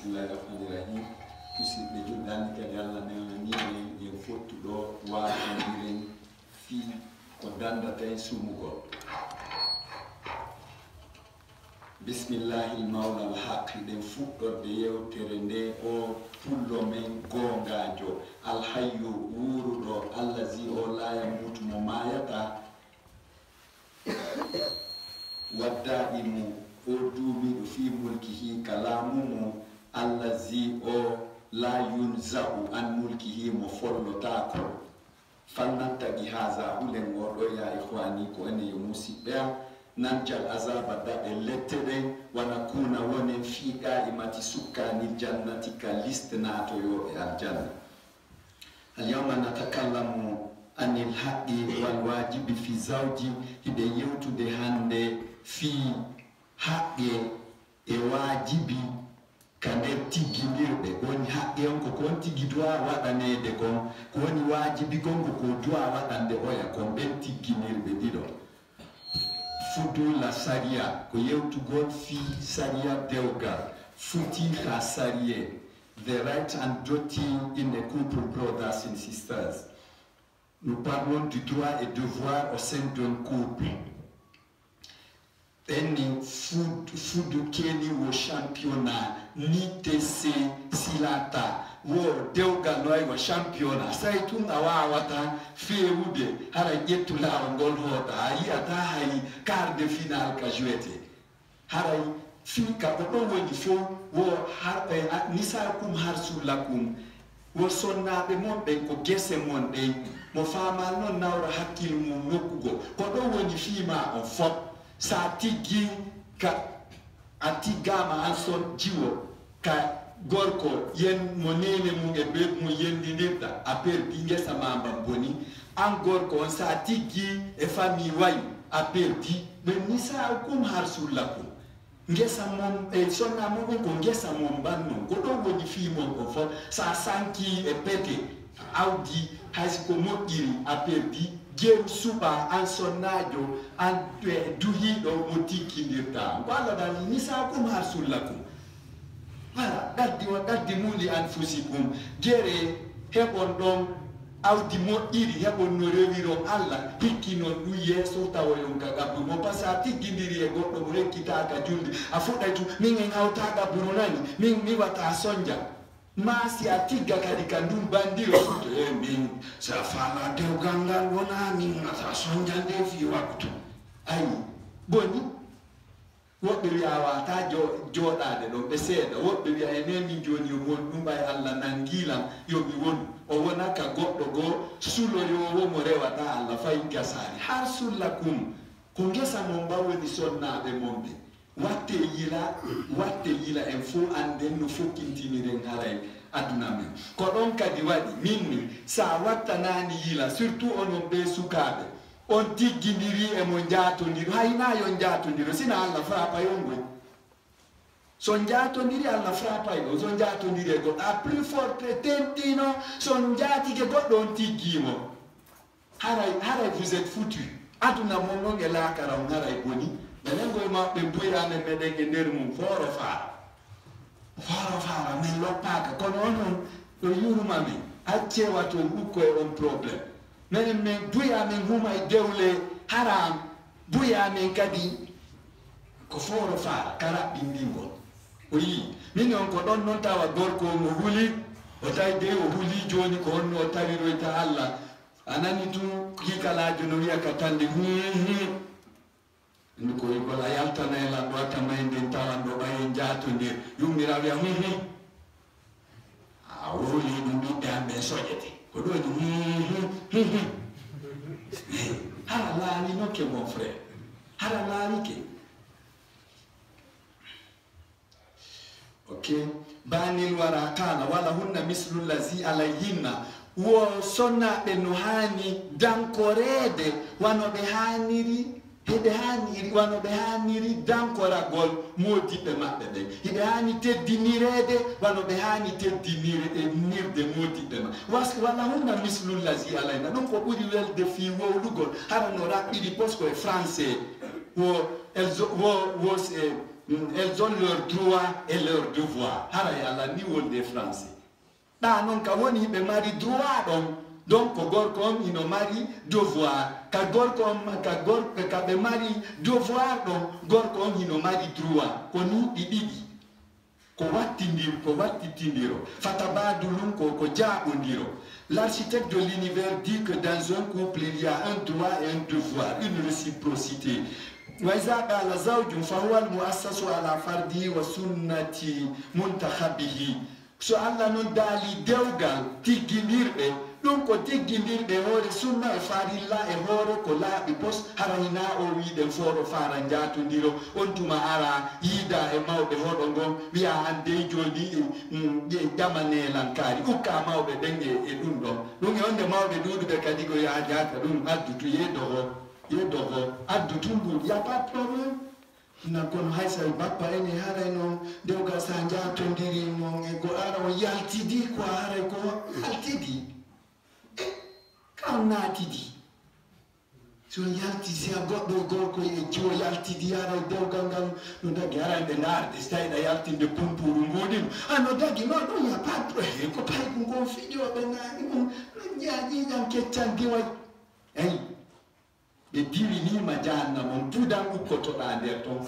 bismillahi rahmani rahim musidɓe julɗanni kadi allah newnaniɓe yen fottuɗo waɗodiren fi ko dandata e sumugol bismillahi mawla al haqi ɗen fuɗɗorde yewtere nde o pullo men gongajo alhayyu wuruɗo allazi o laya mutu mo mayata waddaɗimu o duumiɗo fi mulkihi kalamumo allazi o la yunzau an mulkihi mo follotako fannantagi haza hulen oɗo ya ihwani ko ene yo musidɓe nanjal azaba daɓe lette ɗen wana kuna wonen fiiɗa imati sukkani jannati ka liste natoyoɓe aljanna alyawma natakallamu anil haqqi wal wajibi fi zawji hiɗe yewtude hande fi haqqe e wajibi ka nder tigguinirɓe woni haqqe on ko kon tigi duwa waɗanede kon ko woni wajibi gongo ko duwa waɗande oya kon ɓen tigguinirɓe ɗiɗo fudu la saria ko yewtugol fi saria dewgal futi ha sarie the right and duty in a couple, brothers and sisters. Nous parlons du droit et devoir au sein d'un couple. Eni fudu keni wo championnat ni tese silata wo dewgal noy wo championnat sai tun awawata fewude hara ƴettulawo ngol hoota a yiyata hay quart de finale ka jouete haray fika ko ɗon woni fof wo nisakum har sullakum wo sonnaɓe mon ɓen ko gese mon ɗen mo famal noon nawra hakkille mum nokkugo ko ɗon woni fiima on fop sa tiggi ka a tiggama an son jiwo ka gorko yen mo nene mum e ɓe mum yendidirɗa a perdi gesa ma mbam boni an gorko on sa tiggi e famille wayi a perdi ɓe nisakum har sullakum ngesa mom e sonna mum ko ngesa mom banno ko ɗon woni fiimon ko fof sa sanki e pete awdi haysi ko moƴƴiri a perdi jeeru suɓa an sonnajo an duhiɗo mo tikkindirta ko allah dal nisakum har sullakum wala ɗaddi muli anfusikum jere heɓon ɗon awdi moƴƴiri heɓon no rewiron allah hikki noon ɗum yeeso tawoyon ka gabbu mo par ce que a tiggidiri e goɗɗo mo rekkitaka julde a fuɗɗay tu min en hawta gabbuno nani min wata sonja ma si a tigga kadi ka ndum bandiro e min sa fala dewgal ngal wona min ata sonjande fi waktu ayi boni woɓɓe wiya wata joɗade ɗon ɓe seeɗa woɓɓe wiya e nemi joni yo won ɗum ɓay allah nangilam yomi wonu o wona ka goɗɗo goo suloyowo mo rewata allah fayi gasari har sullakum ko gesa mon mba woni sonnaɓe mon ɓe watte yila en fo anden no fokkintiniren haray aduna men ko ɗon kadi waɗi minni sa wattanani yila surtout onon ɓe sukaɓe on tiggidiri e mo jatodiri hayna yon jatodiro sina allah frapa yon goy son jatodiri allah frapa yo son jatodiri e goɗɗo a plus forte tentino son jatike goɗɗo on tiggimo haray vous êtes foutu aduna mon noon e lakara on haray boni ɓenen goye maɓɓe boyane meɗen e nder mum foro fara min loppaka kono onon ɗo yuruma min accewato ɗukko e on probléme minen min buya min huma e dewle haram buya min kadi ko foro fara ka raɓɓindingol o yii min on ko ɗon noon tawa gorko mo huuli o tawi de o huuli joni ko honno o tawiroyta allah anani tun hikalajo no wiya ka tande indi ko yigol a yaltana e lanɗo a tamay nden tawan ɗo ɓayen jatodir yummira wiya a woli ɗum ɓiɓɓe am ɓen soƴete ko ɗo ni hara laari nokke mon frère hara laarike ok banil wara kala wala hunna mislu lazi alayhinna wo sonnaɓe no hani dankorede wanoɓe haniri heɓe haniri wanoɓe haniri dankoragol modiɓɓe maɓɓe ɓen heɓe hani teddinirede wanoɓe hani teddinirde modiɓɓe ma wala hunna mislullazi alayna ɗum ko ɓuri welde fi wowlugol hara no raɓɓiɗi posko e français wo elles ont leurs droits et leurs devoirs. Haray à la niveau des Français. Da non ka woni be mari droit donc gorko ino mari devoir ka gorko ka be mari devoir gorko ino mari droit ko ni didi ko wattindiro fatabadulun ko jaabondiro. L'architecte de l'univers dit que dans un couple il y a un droit et un devoir, une réciprocité. وإذا قال زوج فهو المؤسس على فرده وسنة منتخبه. So Allah non dali dewgal tiggindirɓe ɗum ko tiggindirɓe hoore sunna e farilla e hoore ko laaɓi pos harayna o wiɗen foro fara jatodiro on tuma ara yiida e mawɓe hoɗo ngon wiya hande joni ƴamanelan ukka mawɓe ɗen e ɗum ɗon ɗum e onde mawɓe ɗuɗuɓe kadi ko ya jata ɗum addutu yedoho addutu ngu y a pas de problème. Na kono haysa bappa ene haray no dewgal sa jatodiri mon e go ara o yaltidi ko haray ko yaltidi kam natidi so yalti si a goɗɗo gorko e jiwo yaltidi haray dewgal ngal no dagi haray ɓe darde so tawi ɗa yaltinde pumpuru ngoɗino no dagi no ɗum ya pas problème ko payko ngon fiɗoɓe nani ɗum ƴiƴam keccan diway eyi ɓe diwinima jahannama on pudan ukkotoɗa nder ton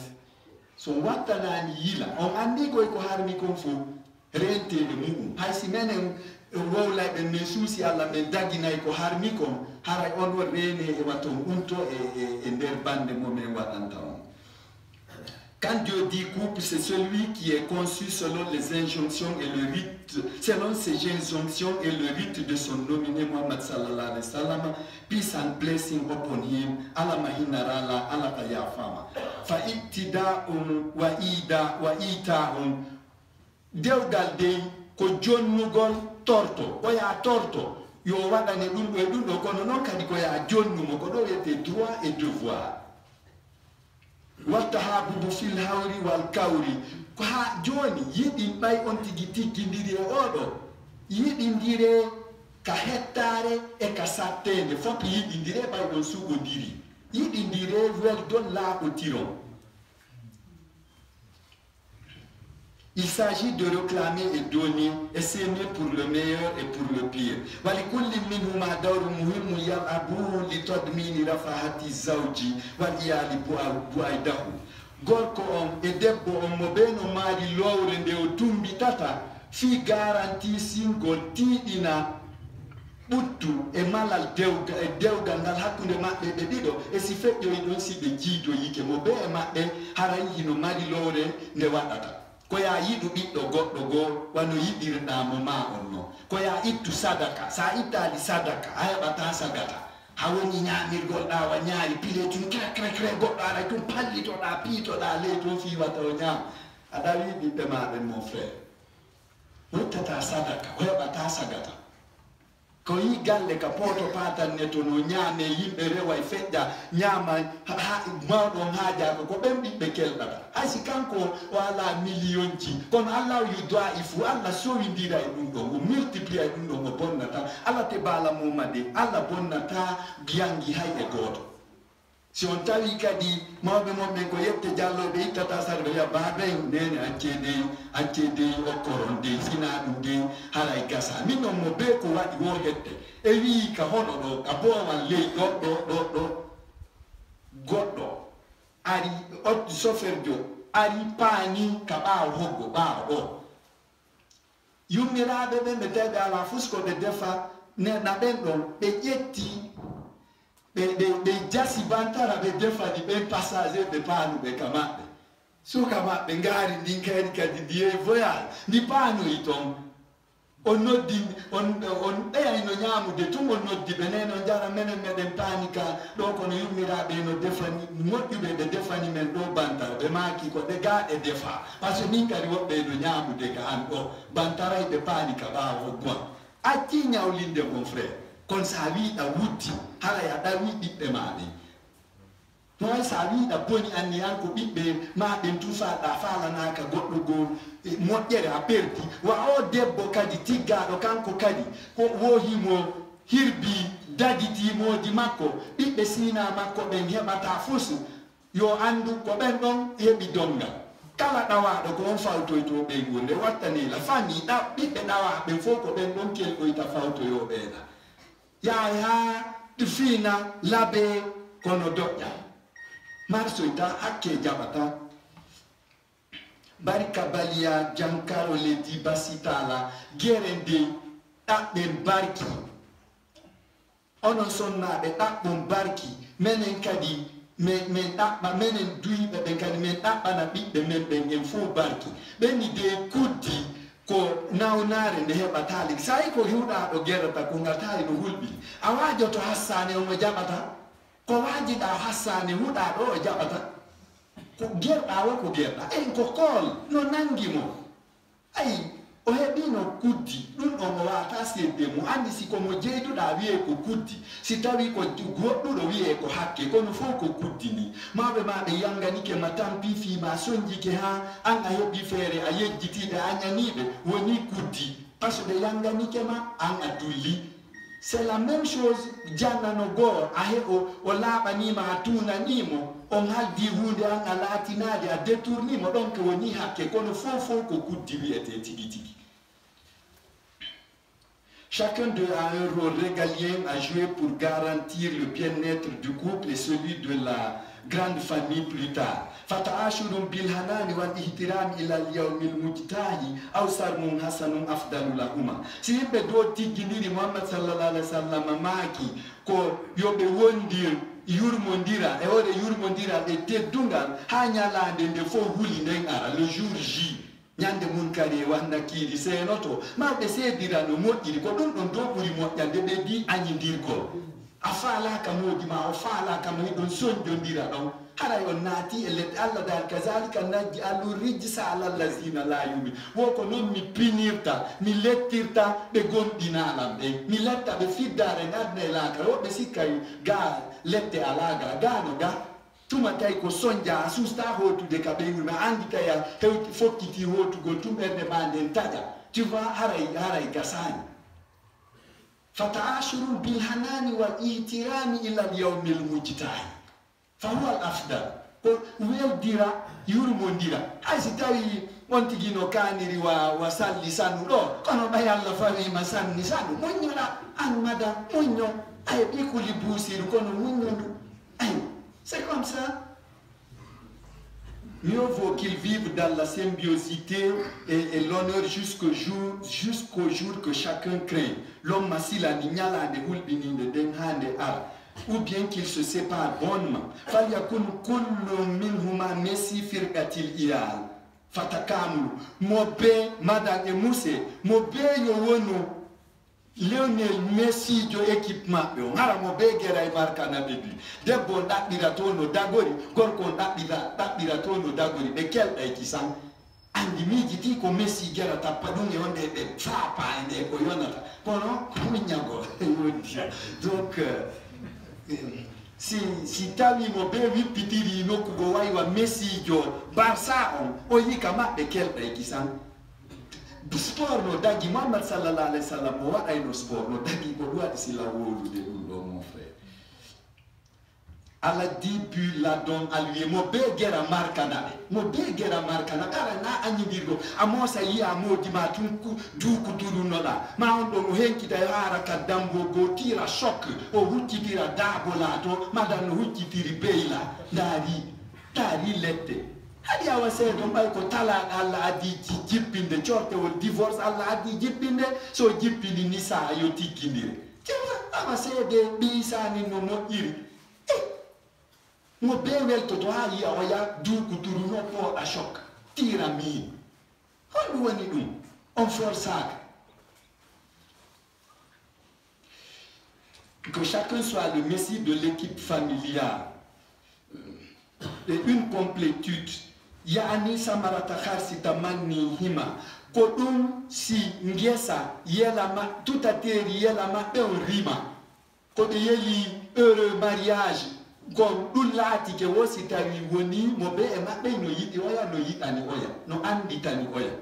so wattanani yila on andi koye ko harmi kon fof rentede muɗum haysi menen wowlayɓe min suusi Allah min daginayi ko harmi kon haray on wo rene e waton umto e nder bande momin waɗanta on. Quand Dieu dit couple, c'est celui qui est conçu selon les injonctions et le rite, selon ses injonctions et le rite de son nominé Muhammad sallallahu alayhi wa sallam. Peace and blessing upon him. Allah mahinarala, Allah tayafama. Fa ittida'un wa ita'un. Dewgal de ko jonnugol torto, oya torto. Yo waɗane ɗum ɗo e ɗum ɗo kono noon kadi ko ya jonnumo ko ɗo wiyete droit et devoir. Wattahabubu fil hawri wal kawri ko ha joni yiɗin ɓay on tigi tiggidiri e oɗo yiɗindire ka hettare e ka sattende fof yiɗindire ɓay on suɓodiri yiɗindire weldon laaɓotiron. Il s'agit de réclamer et donner et s'aimer pour le meilleur et pour le pire. ولكل منهما دور مهم يلعبه لتضمين رفاهة الزوج والعيال بعيده. Gorko on e debbo on mo ɓe no maari lowre nde o tumbitata fi garanti singol tiiɗina ɓuttu e malal dewgal ngal hakkunde maɓɓe ɓe ɗiɗo e si feƴƴoyi ɗon si ɓe jiidoyike mo ɓe e maɓɓe haray hino mari lowre nde waɗata. Ko ya yiɗu ɓiɗɗo goɗɗo goo wano yiɗirɗamo ma on no ko ya ittu sadaka sa ittali sadaka a heɓata sagata ha woni ñamirgol ɗawa ñaari pile tun cre goɗɗo aɗa tum pallitoɗa piitoɗa ley to fiwata o ñaam aɗa wi ɓiɓɓe maɓen mon frère wottata sadaka o heɓata sagata ko yi galle ka poto patan ne to no ñaame yimɓe rewa e feƴƴa ñaama mawɗon haajako ko ɓen ɓiɓɓe kelɗata haysi kanko o ala million ji kono Allah yu doa il faut Allah sowidira e ɗum ɗon o multiplie e ɗum ɗon o bonnata Allah te baala mumade Allah bonnata biyangi hay e gooto si on tawi kadi mawɓe moɓɓe ko yette jalloɓe ittata sarɓe wiya baben nene accede okkoron de sina ɗum de haray gasa min noon mo be ko waɗi wo hette e wi ka hono ɗo ka bowan ley goɗɗo ari chauffeur ari paani ka ɓaawo hoggo ɓaawo ɗo yummiraɓe ɓen ɓe tawi ala fusko ɓe defa nena ɓen ɗon ɓe ƴetti ɓe jasi bantara ɓe defani ɓen passager ɓe paanuɓe ka maɓɓe suka maɓɓe ngaari ndin kadi kadi ndiye voyage ndi paanoyi toon on noddi on ɗeyayno ñaamude tum on noddi ɓe neno jara menen meɗen paani ka ɗo kono yummiraɓe no defani moƴƴuɓe ɓe defani men ɗo bantara ɓe maaki ko ɓe gaaɗe defa par ce que min kadi woɓɓe no ñaamude ka an ɗo bantaray ɓe paani ka ɓaawo goon acci ñawlinde mon frère kono sa wiiɗa wuddi hara ya ɗawi ɓiɓɓe maɓe noy sa wiiɗa boni anni han ko ɓiɓɓe maɓen tufaɗa falanaka goɗɗo goo moƴƴere a perdi wa o debbo kadi tiggaɗo kanko kadi ko wohimo hirbi daditimoji makko ɓiɓɓe sina makko ɓen heɓata fus yo andu ko ɓen ɗon heɓi dongal kala dawa do ko on fawto to be gonde wattani la fami da bibbe dawa be foko be don kel ko ita fawto yo be la ya difina labe kono doya marso ita hakke jabata barika balia jankaro le di basitala gerende be barki ono sonna be barki menen kadi men ɗaɓɓa menen duyɓe ɓe kadi men ɗaɓɓana ɓiɓɓe men ɓen en fof barki ɓenni de kuddi ko nawnare nde heɓatali sayi ko hiwɗaɗo gerata ko ngatari no hulɓi a wajoto hassane omo jaɓata ko wajiɗa hassane huɗaɗo o jaɓata ko gerɗa wo ko gerɗa en ko kool no nangimo ayi o heɓino kuddi ɗum ɗo mo wata sedde mo andi si komo jeyduɗa wiye ko kuddi si tawi ko goɗɗuɗo wiye ko hakke kono fof ko kuddi ni maɓe ma ɓe yanganike ma tampi fima sonjike ha an a heɓi feere a yejjitiɓe a ñaniɓe woni kuddi par ce que ɓe yanganike ma an a dulli c'est la même chose jannano goo a heɓo o laaɓanima a tunanimo on haldi hunde an a laatinade a détournimo ɗon ko woni hakke kono fof fof ko kuddi wiyete tigi tigi. Chacun d'eux a un rôle régalien à jouer pour garantir le bien-être du couple et celui de la grande famille plus tard. فتعاشر بالحنان والاحترام إلى اليوم المجتاهي أو صار حسن أفضل لهما. سيبقى دو تيجي محمد صلى الله عليه وسلم ماكي كو يوبي وندير yurmondira e ore yurmondira e teddungal ha nyalande nde fo huli nden ara le jour J nyande mun kadi wanda kiri senoto mawɓe seedira no moƴƴiri ko ɗum ɗon do ɓuri moƴƴande ɓe di añidirgol a faalaka moodi ma o faalaka mo hiɗon soñjodira ɗon haray on naati e leɗɗe Allah dal kazalika najji allu rijsa ala lazina la yumi wo ko noon mi pinirta mi lettirta ɓe gonɗinalam ɓe mi letta ɓe fiddare ngadna e laakara woɓɓe sikkay ga lette alaga gano ga tuma tay ko sonja a susta hotude ka ɓe wurma andi tay a hewti fokkiti hotugol tum ɓerde ma nden taƴa tu vois haray gasani fataashuru bilhanani wal ihtirami ila al yawmi al mujtahi fa huwa al afdal ko weldira yurmondira hay si tawi on tigi no kaniri wa salli sannu ɗo kono ɓay Allah fawima sanni sannu moññoɗa an mada moñño ay ɓikuli buusiru kono muññondu ay c'est comme ça. Mieux vaut qu'ils vivent dans la symbiosité et l'honneur jusqu'au jour que chacun craint. L'homme masila ni nyala de hulbininde den hande ar. Ou bien qu'ils se séparent bonnement. Falyakun kullu minhuma messi firqatil iyal. Fatakamulu. Mobe madan e muse. Mobe yo wono Lionel Messi jo équipement ɓe o hara mo be gera e marka na ɓe bi debbo ɗaɓɓira to no dagori gorko ɗaɓɓira to no dagori ɓe kelɗa kisan andi miijiti ko Messi gera tappa ɗum e wonde ɓe fapa ende ko yonata kono muñago wondi donc si tawi mo be wippitiri nokkugo waywa Messi jo Barça on o yika maɓɓe kelɗa e kisan sport no dagi Muhammad sallallahu alaihi wasallam o waɗayno sport no dagi ko ɗum waɗi sila wolude ɗum ɗo mon frère ala dibu la don alwiye mo be gera markanaɓe mo be gera markanaɓe ara na añidirgo a moosa yiya modima tun dukudurunoɗa ma on ɗon o henkita e haraka dambo go tira choc o huccitira dabola to madan no huccitiri beyla daari lette hadi awa seedo ɓay ko talaɗo Allah addi jippinde cortewol divorce Allah addi jippinde so jippini ni sa yo tiggidire awa seede ɓiisani no moƴƴiri mo be weltoto ha yiya oya dukuturu no pooɗa choc tira min holɗum woni ɗum on forsaka que chacun soit le messie de l'équipe familiale et une complétude yaani samarata harsita manni hima ko ɗum si ngesa yelama tutateri yelama ɓe on rima ko ɓe yeli heureux mariage gon ɗum laati ke wosi tawi woni mo ɓe e maɓɓe no yiɗi oya no yiɗani oya no anditani oya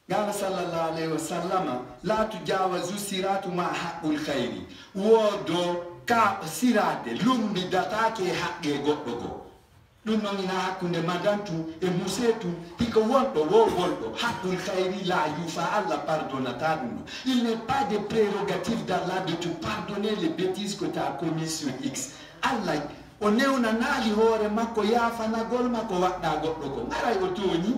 Gala sallallahu alayhi wa sallama la tujawazu siratu ma haqqul khayri wodo ka sirade lumbi datake haqqe goɗɗo go ɗum noon ina hakkunde madantu e musetu hiko wonɗo wo wolɗo hakkul kayri la yufa Allah pardonnata ɗum ɗo. Il n'est pas de prérogative d'Allah de te pardonner les bêtises que tu as commis sur X. Allah o newna naali hoore makko yaafanagol makko waɗɗa goɗɗo ko ngaray o tooñi.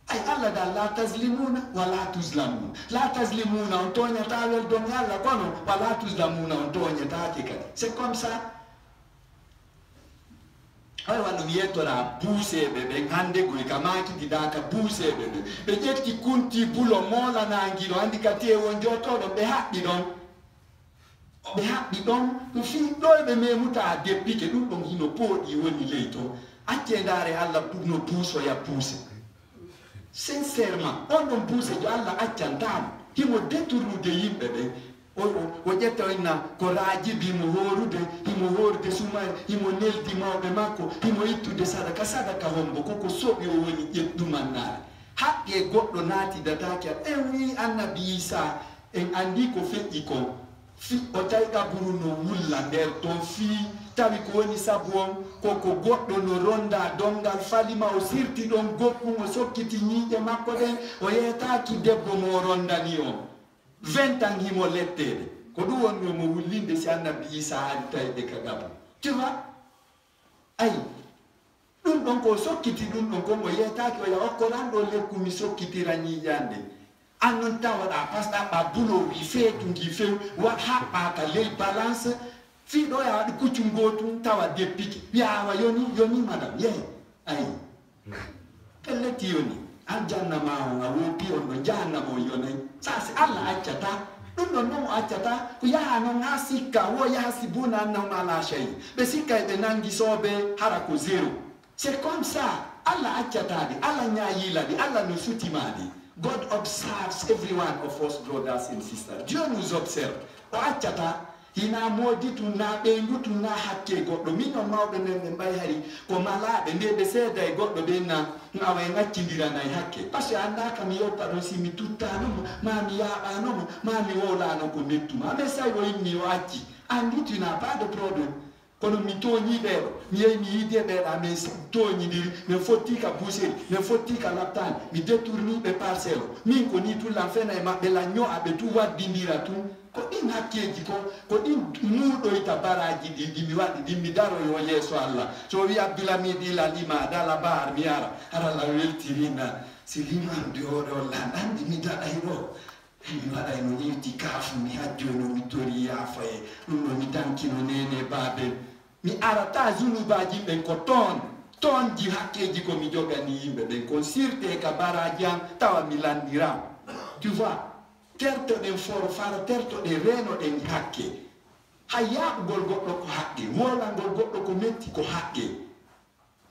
Ay Allah dal la tazlimuna wala tuzlamuna. La tazlimuna on toñata weldon Allah kono wala tuzlamuna on toñatake kadi. C'est comme ça. Ay wano mi yettora buuseɓe ɓe hande goy ka makididaka buuseɓe ɓe ƴetti kunti bulo molanangino andi ka tewo jotoɗo ɓe haɓɓi ɗon ɗum fi ɗoyɓe memuta deppike ɗum ɗon hino pooɗi woni ley to acce ndare Allah no buusoya buuse sincèrement on ɗon buusejo Allah accantamo himo détournude yimɓe ɓe o ƴetta inna ko raajibi himo horude suma himo neldi mawɓe makko himo ittude sadaka hombo koko soɓi o woni ƴeɗɗumannare haqqe goɗɗo naatidatake en wi annabi Isa en andi ko feƴƴi ko o tawi ɗaburu no wulla nder ton fii tawi ko woni sabu on koko goɗɗo no ronda dongal falima o sirti ɗon goɗɗum o sokkiti ñiiƴe makko ɗen o yeetaki debbo mo rondani on 20 ans himo lettede ko ɗum wonno mo wullinde si annabi Isa ari tawiɓe ka gabu tu vois ayi ɗum ɗon ko sokkiti ɗum ɗon ko mo yeetaki o ya okkoran ɗo lekku mi sokkitira ñiiƴande an non tawaɗa par ce que ɗaɓɓa bulo wi feetungi few wat haɓɓaka ley balance fiɗo ya waɗi kuccum gotum tawa deppike wiyawa yoni madame yehi ayi pelleti yoni aljannama on a wopi on ɗo jahannama o yonayi sa si Allah accata ɗum ɗon noon o accata ko yaha noon ha sikka wo yaha sibuna annahum ala shay ɓe sikka ɓe nangi soɓe hara ko zéro. C'est comme ça Allah accatade Allah ñayilaɗi Allah no sutimaɗi. God observes every one of us, brothers and sisters. Dieu nous observe. O accata hina modi tun na ɓendu tun na hakke goɗɗo min on mawɓe nden ɓe mbay hari ko malaɓe nde ɓe seeda e goɗɗo ɓe na awa e ŋaccidiranayi hakke par ce que andaka mi yewta ɗon si mi tuttanomo ma mi yaɓanomo ma mi wowlano ko mettuma mais say o inni o acci andi tu n'as pas de problème kono mi toñi ɓeeɗo mi yehi mi yiide ɓeeɗa min toñidiri min fotti ka buuseri min fotti ka laptani mi détourni ɓe parcelle o min ko ni tullan fena e maɓɓe la ño'aɓe tu waddidira tun ko ɗin hakkeji ko ɗin nuuɗoyta baraji ɗi mi waɗi ɗin mi daroyo yeeso Allah so wi Abdoulamid ila lima dala bar mi ara harala weltirina si limamde oɗo lan andi mi daɗay ɗo mi waɗay no yewti kaafu mi hajjoyno mi tori yaafa e ɗum ɗo mi dankino nene babel mi arata zunubaji ɓen ko ton ji hakkeji ko mi jogani yimɓe ɓen kon sirte ka baraji am tawa mi landiram tu vois tertoɗen foro fara tertoɗen renoɗen hakke hay yaɓugol goɗɗo ko haqqe wolangol goɗɗo ko metti ko haqqe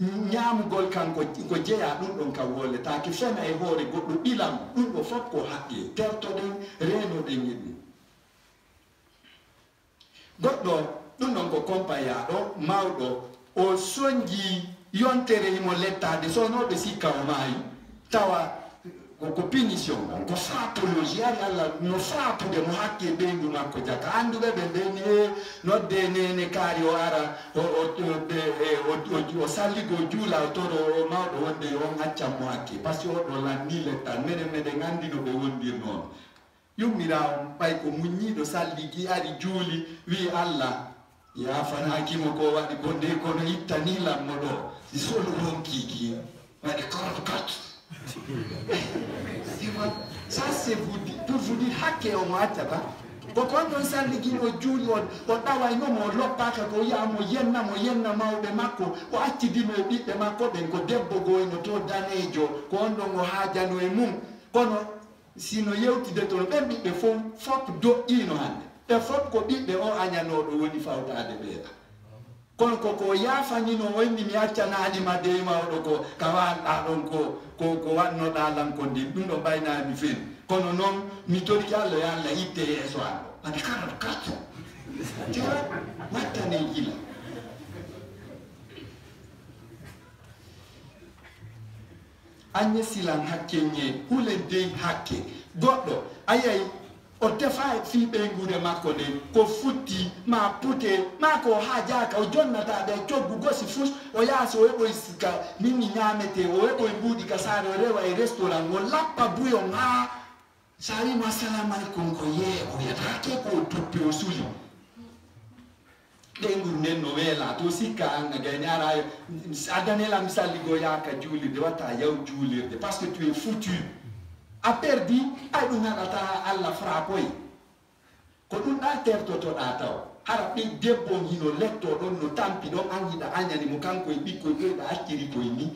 ñamugol kanko ko jeeya ɗum ɗon kam wolletake fena e hoore goɗɗo ɓilam ɗum ɗo fof ko haqqe tertoɗen renoɗen e ɗum goɗɗo ɗum ɗon ko compayaɗo mawɗo o soñji yontere himo lettade sonoɓe sikka o maayi tawa ko punition ko frappologie ari Allah no frappude mo hakke ɓeydu makko jaka anduɓe ɓe mbeni nodde nene kaari o ara o salligo juula o toro o mawɗo wonde on accan mo hakke par ce que oɗo lanni lettal meɗen andi no ɓe wondir noon yummirawo ɓay ko muññiɗo salligi ari juuli wi Allah yafanakimo ko waɗi ko nde kono ittanilammo ɗo si solo ronkiki waɗi korkat ça c'est pour vous dire hakke o mo accata ko kon ɗon salligino juuli o ɗawaynomo o loppaka ko yiyamo yenna mawɓe makko o accidino e ɓiɓɓe makko ɓen ko debbo goyno to danejo ko on ɗon o haajano e mum kono sino yewtide toon ɓen ɓiɓɓe fof doƴƴino hande ɓe fof ko ɓiɓɓe o añanoɗo woni fawtade ɓeeɗa kono koko yafanino o inni mi accanaɗima de mawɗo ko ka wanɗa ɗon ko wannoɗa lam ko ndi ɗum ɗo ɓaynami fen kono noon mi torki Allah yo Allah itte yeeso an ɗo waɗi karat katto tewa wattane gila Agne silan hakke ñe hulen dey hakke goɗɗo ayayi o defa fi be ngude makko de ko futti ma pute ma ko haja ka o jonnata be toggu gosi fus o yaso e o iska minni nyamete o e o mbudi ka sare o rewa e restaurant o lappa buyo ma sari assalamu alaikum ko ye o yata ke ko tuppi o suli dengu nenno wela to sika anga gagnara adanela misali go yaka juli de wata yaw juli de parce que tu es foutu a perdi ay dum nata alla frapoi ko dum da terto to da taw hara bi debbo hino letto don no tampi don angida anyani mo kanko e bikko e da akkiri ko ni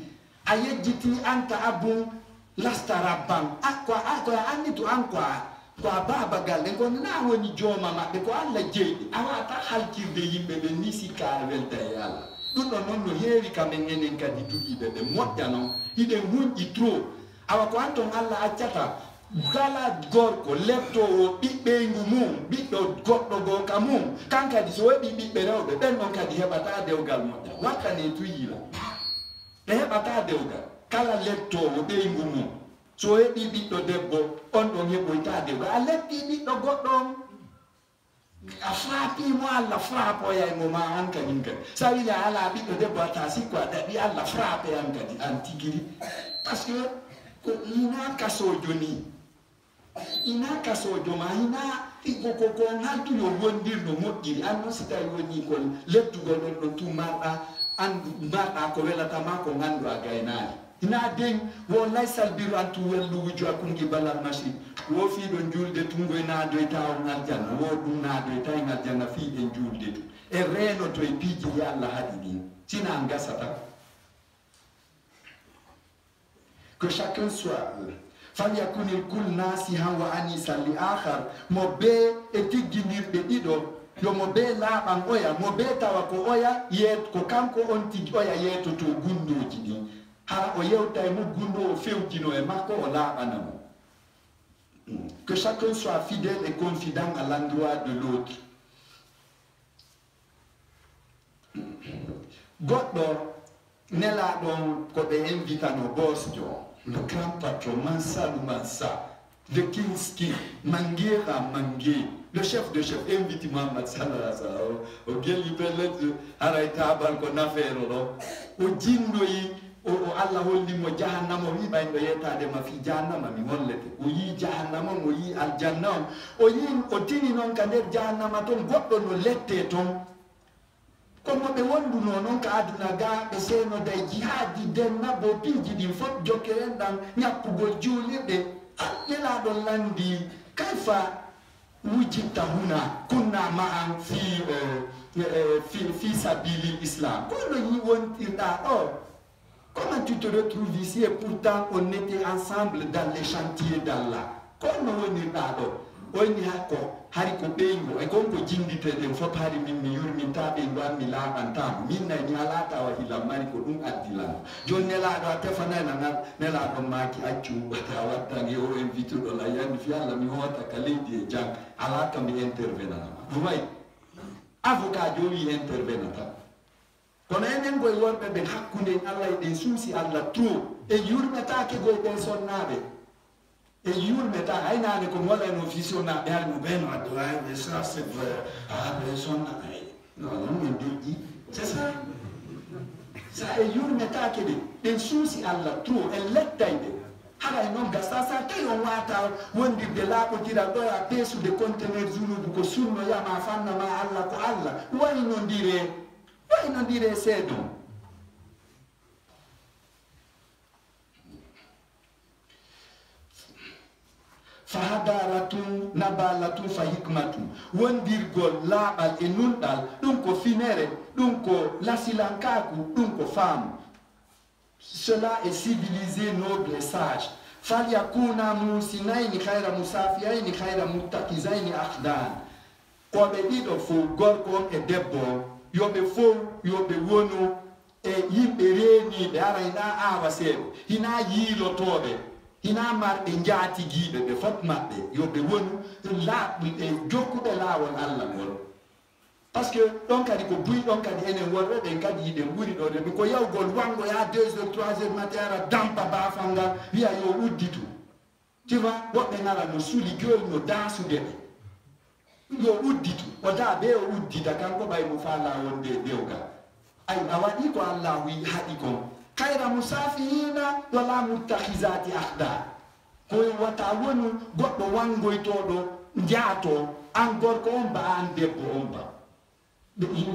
ayejiti anta abun lasta rabban akwa anni to ankwa kwa baba galle ko na woni joma mabbe ko alla jeedi awata halkirde yimbe be nisi kar welta yalla dum don non no heeri kamen enen kadi dugibe be modjano ide hunji tro awa ko anton alla accata kala gorko lepto o bibbe ngumum biddo goddo go kamum kanka di so bibbe rewbe ben non kadi hebata dewgal modja wakane tuyila be hebata dewgal kala lepto o be ngumum so heɓi ɓiɗɗo debbo on ɗon heɓoytade go a letti ɓiɗɗo goɗɗo a frappimo Allah frappoya e mo ma an kadin kadi sa wila ala ɓiɗɗo debbo a ta sikko a ɗaɓi Allah frappe an kadi an tigiri par ce que ko ina kasojo ni ina kasojo ma ina ko haltuyo wondirno moƴƴiri an noon si tawi woni kon lettugol ɗon ɗo tummarɗa an mbaɗa ko welatama ko gandu a gaynani ina den wo laysal biru antu wellu wujo akungi balal machine wo fi do julde tungo na do taw aljanna wo dum na do tay aljanna fi en julde tu e reno to e piji ya Allah hadini tina ngasata que chacun soit falyakun kul nasihan wa anisa li akhar mo be e tiginir be dido yo mo be la oya mo be tawa ko oya yet ko kanko on tigi oya yeto to gundoji din ha o yewta e mo gundo o fewtino e makko o laaɓana mo que chacun soit fidèle et confident à l'endroit de l'autre goɗɗo nelaɗon ko ɓe invitano bosjo le grand patron Mansa the king's king Manguera Mangué le chef de chef invite Muhammad sallallahu alaihi wasallam o gelli pellet haray tabal ko nafero ɗo o jindoyi o Allah hollimo jahannama wi ɓayno yettade ma fi jahannama mi hollete o yi jahannama o yi aljanna o yi o tini noon ka nder jahannama toon goɗɗo no lette toon kono ɓe wonduno noon ka aduna ga ɓe seno day jihadi denna bo piiji ɗin fof jokkeren ɗan ñappugol juulirɗe nelaɗon landi kayfa wujitta huna kunna ma'an fi sabili islam kono yi wontirɗa ɗo. Comment tu te retrouves ici et pourtant on était ensemble dans les chantiers d'Allah? Comment on est là? On y a quoi? Hariko bengo e konko jindite den fop hari min mi yurminta be ngam mi laɓantamo min na nyala tawa hila mari ko ɗum addilan joni nelaɗo a tefana nana nelaɗo maki accu ta wattagi o invite ɗo la yandi fi Allah mi hota ka leydi e jang ala kam mi intervenanama ɗumay avocat jowi intervenata kono enen goye worɓe ɓe hakkude Allah e ɗen suusi Allah trop e yurmetake goye ɓen sonnaɓe e yurmeta haynane ko waɗano fisionnaɓe hay no ɓeno addo mais ça c'est vrai ɓe sonna non non en deƴƴi c'est ça sa e yurmetake ɗe ɗen suusi Allah trop en lettayɓe haray noon gasta sa tawi on wata wondirde laaɓodira ɗoya peesude conteneur junubu ko sunnoyama fannama Allah ko Allah waynodire seedo fahadaratun nabalatun fa hikmatun wondirgol laaɓal e nunɗal ɗum ko finere ɗum ko lasilankaku ɗum ko faamu cela est civilisé noble et sage falyakuna musinaini khayra musafiyaini khayra muttakizaini akhdan koɓe ɗiɗo fo gorko e debbo yoɓe fof yoɓe wonu e yimɓe reeniɓe ara hina awa seeɗo hina yiilotoɓe hina marɓe jaatigiɓe ɓe fof maɓɓe yoɓe wonu laaɓɓe e jokkuɓe laawol Allah ngol par ce que ɗon kadi ko buy ɗon kadi enen worɓe ɓen kadi yiɗen ɓuri ɗo de ko yawgol wango ya 2 heures 3 heures matin ara dampa bafal ngal wiya yo udditu tu vois woɓɓe ngara no suuli gol no daasude ɓe yo udditu o da ɓe o uddita kanko ɓay mo fa lawonde dewgal ay a waɗi ko Allah wi haɗi kon kayra musafihina wala muttahisati ahda koye wata wonu goɗɗo wangoytoɗo jaato an gorko on ba an debbo on ba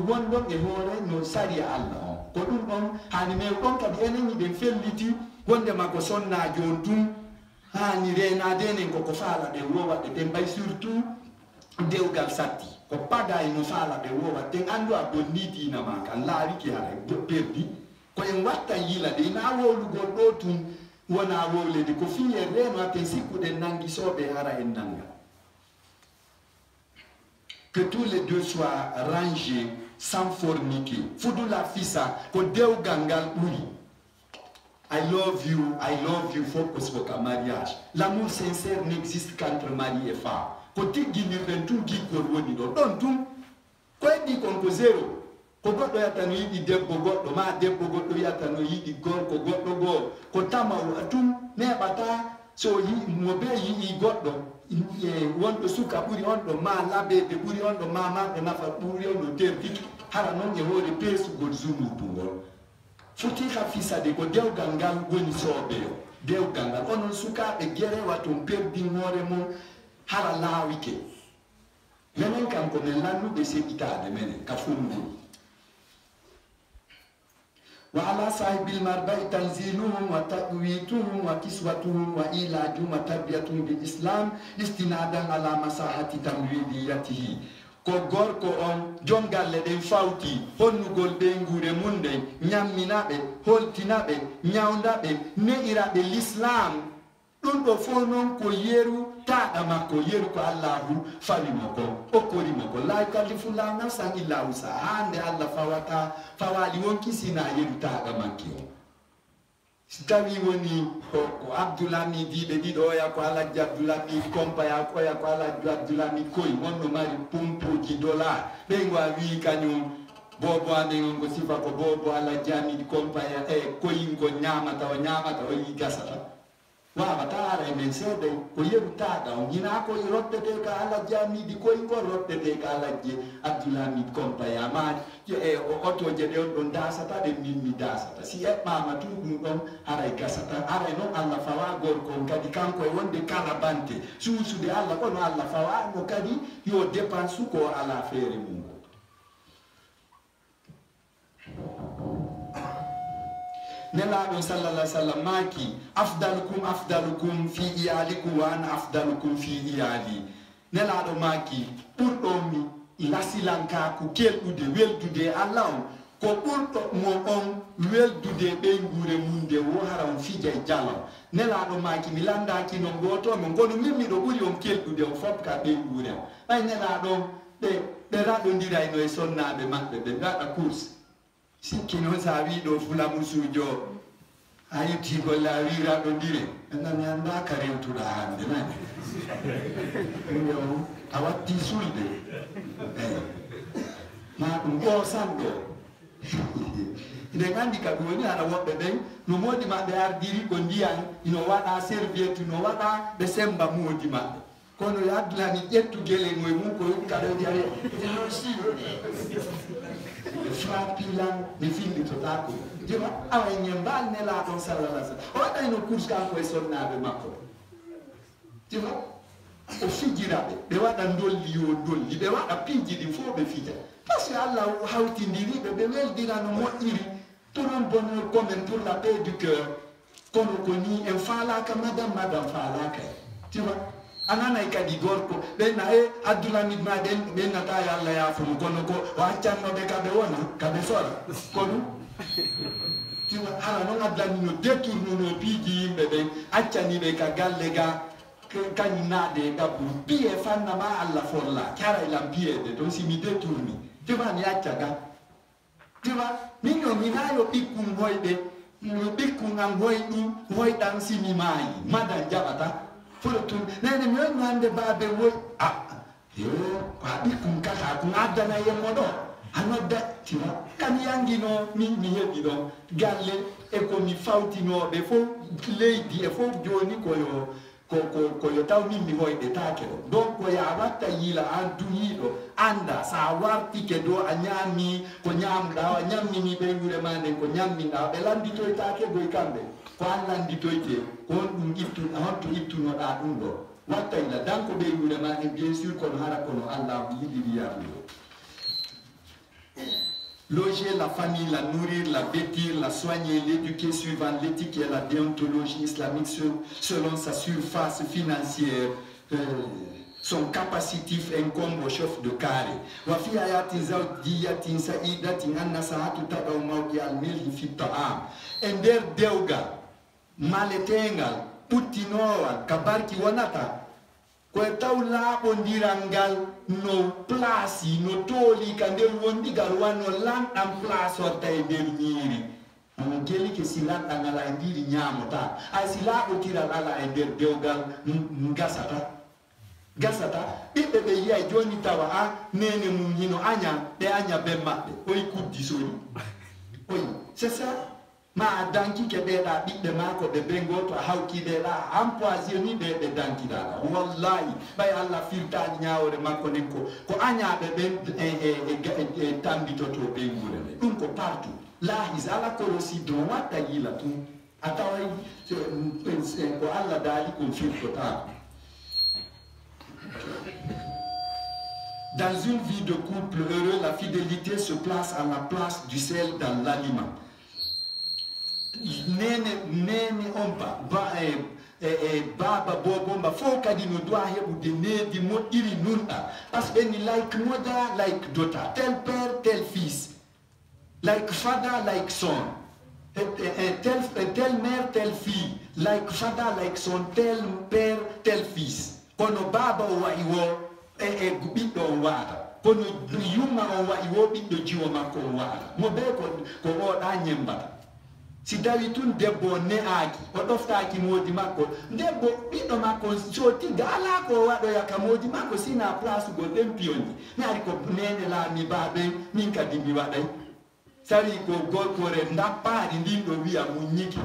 wonɗon e hoore no sari Allah on ko ɗum ɗon hani mais ɗon kadi enen ɗen felliti wondema ko sonnajo on tum hani renade enen koko faala ɗe wowa ɗe ɗen ɓay surtout dewgal satti ko pada no faala ɗe wowa ɗen andu a bonni dina ma kan laariki hara perdi ko en watta yila de na wowlugol ɗo tum wona wowlede ko fi e reno aten sikkuɗen nangisoɓe hara en nanga. Que tous les deux soient rangés sans forniquer. Fudula fisa ko dewgal ngal ɓuri. I love you focus ko ka mariage. L'amour sincère n'existe qu'entre mari et femme. Ko tigginirɗen tum giggol woni ɗo ɗon tum ko heɓi kon ko zéro. Ko goɗɗo yata no yiɗi debbo goɗɗo ma debbo goɗɗo yata no yiɗi gorko goɗɗo goo ko tama tum neɓata so mo be yiɗi goɗɗo wonɗo suka ɓuri on ɗo ma laɓede ɓuri on ɗo ma marɗo nafa ɓuri on ɗo terdi hara noon e hoore peesugol zunubu ngol foti ha fisade ko dewgal ngal woni soobeyo dewgal ngal onon sukaɓe guerewa ton perdin hoore mon hara laawike menen kam komin lannuɓe seɗitade menen ka fumgol وعلى صاحب المربع تنزيلهم وتأويتهم وكسوتهم وإيلاجهم وتربيتهم بالإسلام استنادا على مساحة تمويليته ko gorko on jongalle ɗen fawti honnugol ɓe nguure munde ñamminaɓe holtinaɓe ñawdaɓe ne'iraɓe l'islam ɗum ɗo fof noon ko yeru taɗa makko yeru ko allahu fawimo ko okkorimo ko la yukallifullahu nafsan illa wusaha hande allah fawata fawali wonki sina yeru taɗa makki o si tawi woni ko Abdoulhamid diɓe ɗiɗo oya ko alhaji Abdoulhamid compaya koya ko alhaji Abdoulhamid koye wonno mari pompoji dollar ɓen wa wi kañum bobo amen on ko sifa ko bobo alhaji Hamid compaya koyingo ñamata o yi gasata wawata ara e men seeɗa ko yerutaɗa o hina ko rottete ka alhaji Hamid koyingo rottete ka alhaji Abdoulhamid compaya ma e otoje ɗe on ɗon dasata ɗe min mi dasata si eɓɓama tun ɗum ɗon haray gasata aray noon allah fawa gorko on kadi kanko e wonde kala bante suusude allah kono allah fawano kadi yo dépense ko ala feere mum nelaɗo sallallah sallam maki afdalukum fi iyalikum wa ana afdalukum fi iyali nelaɗo maki ɓurɗomi lasilankaku kelɗude weldude allah on ko ɓurɗo mo on weldude ɓe nguure munde wo hara on fija e jalo nelaɗo maki mi landaki no gotomi kono min miɗo ɓuuri on kelɗude on fopka ɓe nguure on ɓay nelaɗo ɓe raɗodirayno e sonnaɓe maɓɓe ɓe gaɗa course sikki noon sa wi ɗo fulamusujo a yetti golle a wi raɗodire mi anda ka rewtuɗa hande nani a watti sulde ma ɗum ɓoosanɗo nden andi ka ɗum woni haɗa woɓɓe ɓen no moodi maɓɓe ardiri ko ndiyan ino waɗa serviette no waɗa ɓe semba moodi maɓɓe kono Abdoulhamid ƴettu guele moye mum ko kaɗo jare frapilan mi fillitoɗa ko jema awa ñe mbal nelaɗon sallallah sallam o waɗayno course kanko e sonnaɓe makko jema o fijiraɓe ɓe waɗa dolli yo dolli ɓe waɗa piiji ɗi fof ɓe fija par ce que allah hawtidiriɓe ɓe weldira no moƴƴiri pour un bonheur commun pour la paix du cœur kono ko ni en falaka madame falaka jema ananay kadi gorko ɓenna Abdoulhamid ma ɓennata yo allah yafumo kono ko o accannoɓe kaɓe wona kaɓe sora kono hara noon Abdoulhamid no détournuno piiji yimɓe ɓen accaniɓe ka galle ga kañum naade e ɗaɓɓu piye fannama allah forla cara ilam piyede ton simi détourni tima mi acca ga tima min no minayo ɓikkun hoyɓe ɓikkun an hoyɗum hoyɗan simi maayi madan jaɓata fottum nene mi wonno hande baabe woy yo ko a ɓikkum kata ko addana yemmo ɗo a nodda tima kam yangino mi heɓi ɗon galle e komi fawtinoɓe fof leydi e fof joni ko yo taw min mi hoyde take do donc ko ya watta yila an duyido anda sa warti ke do a nyami ko nyamda a nyamini be ngure mande ko nyamminda be landito take goy kambe ko an landito ite ko dum ittu honto ittu no da dum do watta ila danko be ngure mande bien sûr ko hara ko no Allah yidi biya loger la famille, la nourrir, la vêtir, la soigner, l'éduquer suivant l'éthique et la déontologie islamique selon sa surface financière, son capacitif incombe au chef de carré. وفي آيات زوجية سعيدة أن ساعة تدعو موضع الملح في الطعام. Ender deuga, maletengal, putinoa, kabarki wanata. Ko taw laɓodirangal no place no tooli ka nder wondigal wanno lanɗam place watta e nder ñiiri on geli ke si lanɗam ala e ndiri ñamota ay si laaɓotiral ala e nder dewgal gasata ɓiɓɓe ɓe yiyay joni tawa a nene mum hino aña ɓe aña be maɓɓe oyi kuddi soni oyi c'est ça ma danki ke ɓeeɗa ɓiɓɓe maako ɓe ɓe goto a hawki ɓeeɗa empoisonné ɓe dankiɗaɗa wallahi ɓay Allah firtaɗi ñawore makko nden ko añaɓe ɓen e tambitoto ɓe ngure ɓe ɗum ko partout lahis ala korosi don watta yila tum a taway ko Allah daali kon firtotako. Dans une vie de couple heureux, la fidélité se place à la place du sel dans l'aliment. Nene omba baba bobomba fo kadi no doit heɓude needi moƴƴiri nunɗa parce que ni like mother like daughter, tel père tel fils, like father like son, tel mère tel fille, like father like son, tel père tel fils. Kono baba o wayi wo ɓiɗɗo on wata, kono yumma on wayi wo ɓiɗɗo jiwo makko on wata, mo be ko oɗa ñembata. Si tawi tun debbo ne'aki o ɗoftaki modi makko debbo ɓiɗɗo makko so tigga ala ko waɗoya ka modi makko sina place gol ɗen piyonji mi ari ko nene laami baɓe min kadi mi waɗay sari ko gorkore dappaɗi ndin ɗo wiya mu ñiki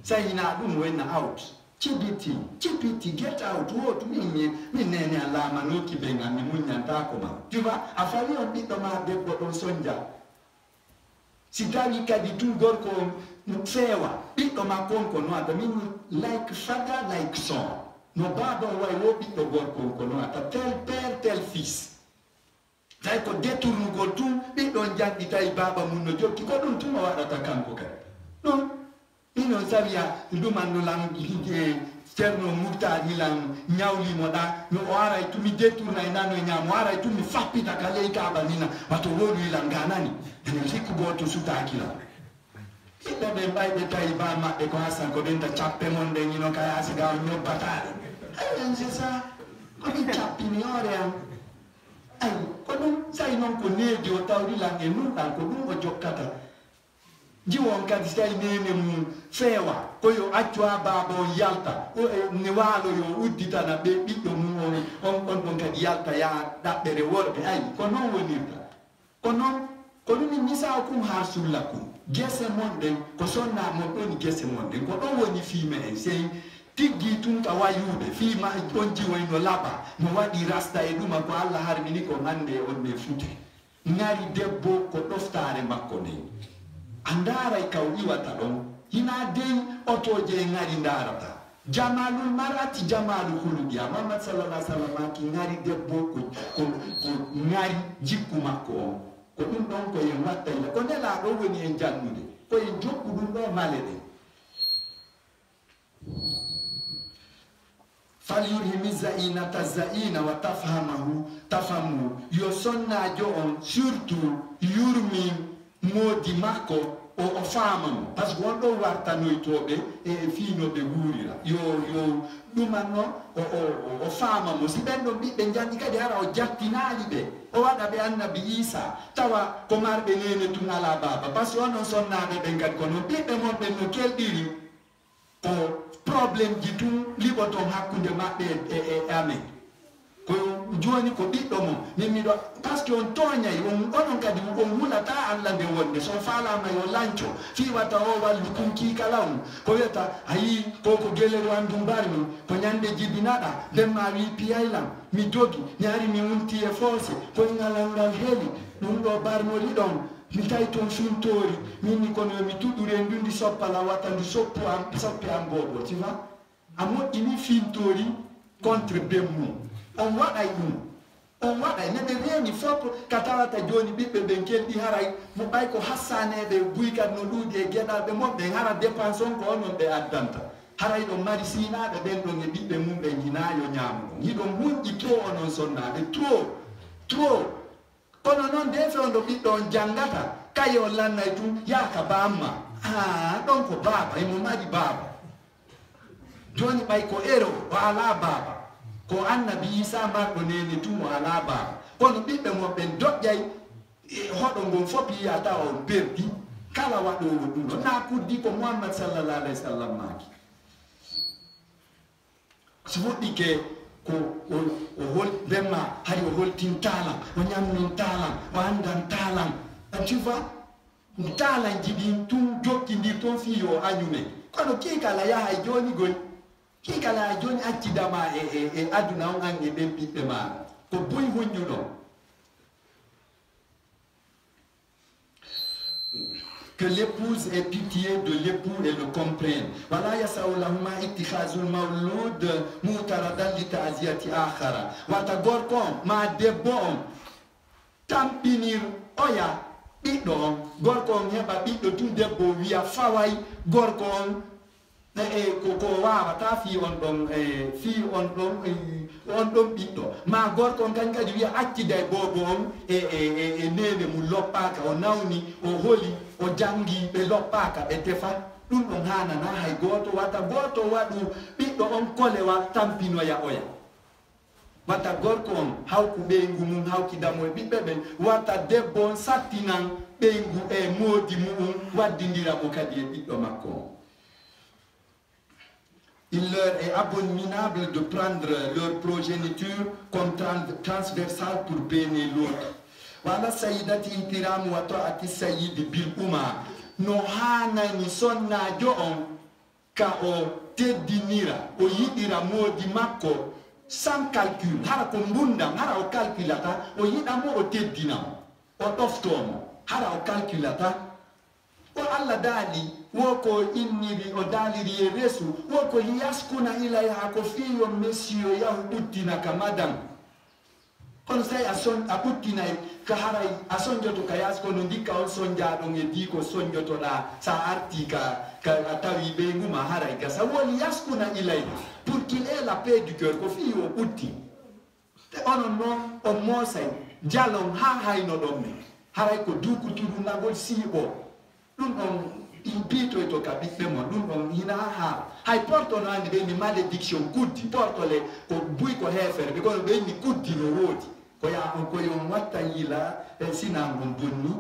sayina ɗum wenna out cipiti get out wotu min nene a lamanoki ɓe gam mi muñantako ma tu vois a fawi on ɓiɗɗo ma debbo ɗon sonja si tawi kadi tu gorko feewa ɓiɗɗo makko on ko noata min like father like son no baba o way wo ɓiɗɗo gorko on ko noata tel père tel fils tawi ko détournugol tum ɓiɗɗon janɗi tawi baba mum no jokki ko ɗum tuma waɗata kanko kadi non minon sawiya ɗumanno lam ceerno murtar hilan ñawlimoɗa no o aray tumi détournay nano e ñaam o aray tumi fappita ka ley kaɓa nina wato woɗu hilan ganani enen sikku goto sutakila ɓiɓɓe ɓe mbayɓe tawi ba maɓɓe ko hasan ko ɗenta cappe mon ɗen ino ka yasiga o ñobbataɗe ayen c'est ça komin cappini hoore am ay ko ɗum sayi noon ko needi o tawrilan e nunɗan ko ɗum o jokkata jiwon kadi so tawi nene mum feewa koyo accu ha baba o yalta ne waalo yo udditana ɓe ɓiɗɗo mum on ɗon kadi yalta ya ɗaɓɓere worɓe ayi ko noon wonirta ko noon ko ɗum misa kum ha sulla kum gese mon ɗen ko sonna mon ɗoni gese mon ɗen ko ɗon woni fiime en sey tiggi tun ka wayuɓe fiima on jiwoyno laɓa no waɗi rasta e ɗuma ko Allah harmini ko hande on ɓe fute ngari debbo ko ɗoftare makko nden a ndaaray kaw iwata ɗon hina dey otoje e ngari ndarata jamalul marati jamalu huluɗiya Muhammad sallallah sallam ki ngari debbo ko ngari jikku makko on ko ɗum ɗon koyen wattayla ko nelaɗo woni en jannude koyen jokku ɗum ɗo male ɗen falyurhimi zainata zaina wa tafhamu yo sonnajo on surtout yurmi modi makko o faamamo par ce que won ɗo wartanoytoɓe e fiinoɓe guurira yo ɗumanno o faamamo si ɓen ɗon ɓiɓɓe janɗi kadi hara o jattinali ɓe o waɗa ɓe annabi Isa tawa ko marɓe nene tun ala baba par ce que onon sonnaɓe ɓen kadi ko noon ɓiɓɓe mon ɓen no kelɗiri ko probléme ji tun liɓoton hakkude maɓɓe e amen ko joni ko ɓiɗɗo mum min miɗo par ce que on toñay onon kadi on hulata Allah nde wonde son falama yo lanco fiwata o wallu kunkikala on ko wiyata ayi koko guelel wandu mbarmi ko ñande jibinaɗa ndemma wi piyaylam mi jogi mi ari mi wonti e foose koyngalal ngal heeli ɗum ɗo barmori ɗon mi tawi toon fintori minni kono mi tuɗɗure ndundi soppala watta ndu soppi am bobo tu vois a moƴƴini fintori contre bemmum on waɗay ɗum on waɗay neɓe reeni fof ka tawata joni ɓiɓɓe ɓen kelɗi haray mo ɓay ko hassaneɓe guykat no ɗuuɗi e gueɗalɓe moɓɓe hara dépense on ko onon ɓe addanta haray ɗon mari sinaɓe ɓen ɗon e ɓiɓɓe mum ɓe jinayo ñamuɗon hiɗon muƴƴi trop onon sonnaɓe trop kono noon de fewndo ɓiɗɗo on janggata kaye on lannay tum yaaka bamma ɗon ko baaba emo mari baaba joni ɓay ko ero o ala baaba ko annabi Isa marɗo nene tum o ala baaba kono ɓiɓɓe mon ɓen doƴƴay hoɗo ngon fof yiyata on perdi kala waɗowo ɗum ɗo na kuddi ko Muhammad sallallahu alayhi wa sallam maki so woɗɗike ko o hol bemma hari o holtin talam o ñammin talam o andan talam tu vois talan jiɗin tum jokkidir toon fi yo añume kono kikala yaha e joni gol kikala joni accidama e aduna on an e ɓen ɓiɓɓe maɗa ko buy huññuɗo que l'épouse ait pitié de l'époux et le comprenne. Voilà yasaulahuma ittikhazul mawlud mutaradan li ta'ziyati akhara. Wata gorko ma debbo on tampinir oya ɓiɗɗo on gorko on heɓa ɓiɗɗo tun debbo wiya faway gorko on ko wawata fi on ɗon ɓiɗɗo ma gorko on kañ kadi wiya accida e bobo on e nene mum loppaka o nawni o holi o jangi ɓe loppaka ɓe tefa ɗum ɗon hanana hay goto wata goto waɗu ɓiɗɗo on kolewa tampinoya oya wata gorko on hawku ɓeygu mum hawkidamo e ɓiɓɓe ɓen wata debbo on sattinan ɓeygu e moodi mum waddidira mo kadi e ɓiɗɗo makko on. Il leur est abominable de prendre leur progéniture comme transversale pour bénir l'autre. Voilà sayyidati ihtiram wa ta'ati sayyid bil umma no hanani sonnajo on ka o teddinira o yiɗira moodi makko sans calcul hara ko mbundam hara o calculata o yiɗamo o teddinamo o ɗoftomo hara o calculata o Allah daali woko inniri o daaliri e resu woko yaskuna ilayha ko fiyo monsieur yahu ɓuttina ka madame kono so tawi a ɓuttinay ka haray a soñjoto ka yaskono ndikka on soñjaɗon e di ko soñjotoɗa sa arti ka a tawi ɓeyguma haray gasa woni yaskuna ilayha pour qu'il ait la paix du cœur ko fiyo o ɓutti te onon noon on moosay jalon ha hayno ɗon me haray ko dukutuɗunagol siiɓo ɗum ɗon impitoy to ka ɓiɓɓe mon ɗum ɗon hina ha hay porto no andi ɓeyni malédiction kuddi portole ko buy ko heefere ɓe kono ɓeyni kuddi no woodi koyon watta yila sinangon bonni.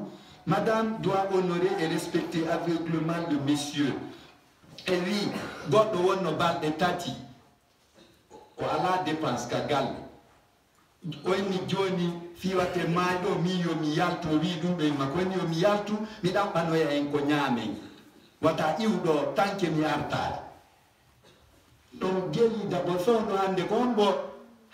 Madame doit honorer et respecter aveuglement le monsieur. Et oui, goɗɗo wonno balɗe tati ko ala dépense ka galle oyni joni fiwate maaɗo mi yomi yaltu wi ɗum ɓe makko woni yomi yaltu mi ɗaɓɓanoya en ko ñaamen wata iwɗo tanke mi artare ɗon geli d'abord fewno hande ko on ɓo